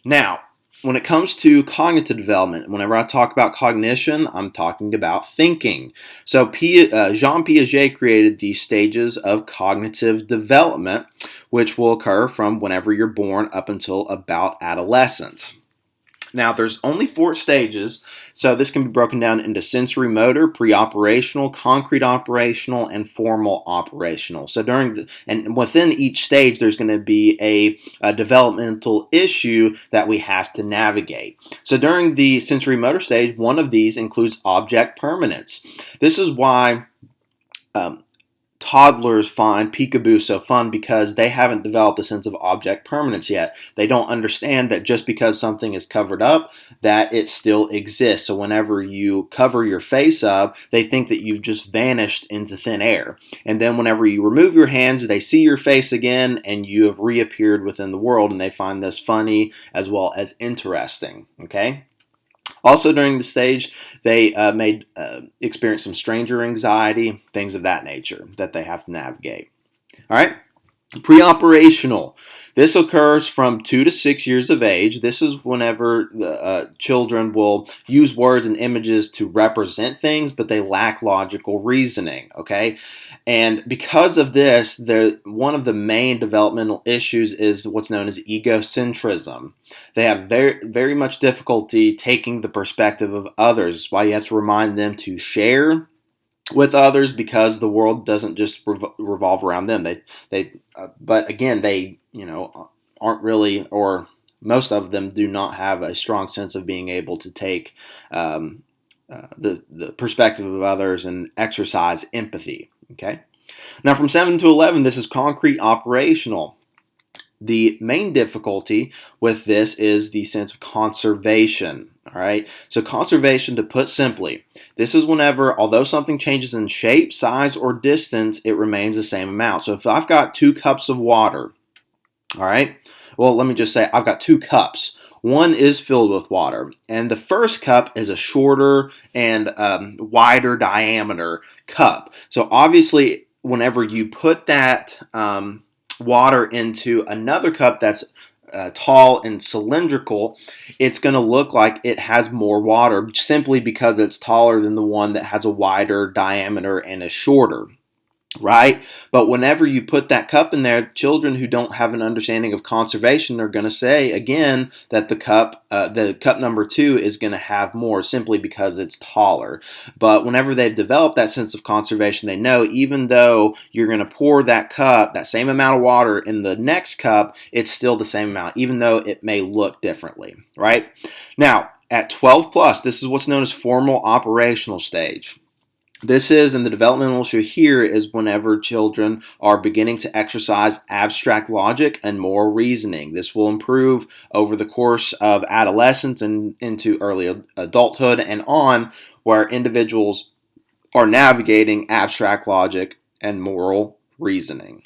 Now, when it comes to cognitive development, whenever I talk about cognition, I'm talking about thinking. So Jean Piaget created these stages of cognitive development, which will occur from whenever you're born up until about adolescence. Now, there's only 4 stages, so this can be broken down into sensory motor, pre-operational, concrete operational, and formal operational. So and within each stage, there's going to be a developmental issue that we have to navigate. So during the sensory motor stage, one of these includes object permanence. This is why toddlers find peekaboo so fun, because they haven't developed a sense of object permanence yet. They don't understand that just because something is covered up, that it still exists. So whenever you cover your face up, they think that you've just vanished into thin air. And then whenever you remove your hands, they see your face again and you have reappeared within the world, and they find this funny as well as interesting. Okay? Also, during the stage, they may experience some stranger anxiety, things of that nature that they have to navigate. All right, pre-operational. This occurs from 2 to 6 years of age. This is whenever the children will use words and images to represent things, but they lack logical reasoning. Okay, and because of this, one of the main developmental issues is what's known as egocentrism. They have very much difficulty taking the perspective of others. That's why you have to remind them to share with others, because the world doesn't just revolve around them. But again, they aren't really, or most of them do not have a strong sense of being able to take the perspective of others and exercise empathy. Okay. Now, from 7 to 11, this is concrete operational. The main difficulty with this is the sense of conservation. All right. So conservation, to put simply, this is whenever, although something changes in shape, size, or distance, it remains the same amount. So if I've got 2 cups of water, all right, well, let me just say I've got 2 cups. One is filled with water, and the first cup is a shorter and wider diameter cup. So obviously, whenever you put that water into another cup that's tall and cylindrical, it's going to look like it has more water simply because it's taller than the one that has a wider diameter and is shorter. Right? But whenever you put that cup in there, children who don't have an understanding of conservation are going to say, again, that the cup number 2 is going to have more simply because it's taller. But whenever they've developed that sense of conservation, they know even though you're going to pour that cup, that same amount of water in the next cup, it's still the same amount, even though it may look differently. Right? Now, at 12 plus, this is what's known as formal operational stage. This is, and the developmental issue here is whenever children are beginning to exercise abstract logic and moral reasoning. This will improve over the course of adolescence and into early adulthood and on, where individuals are navigating abstract logic and moral reasoning.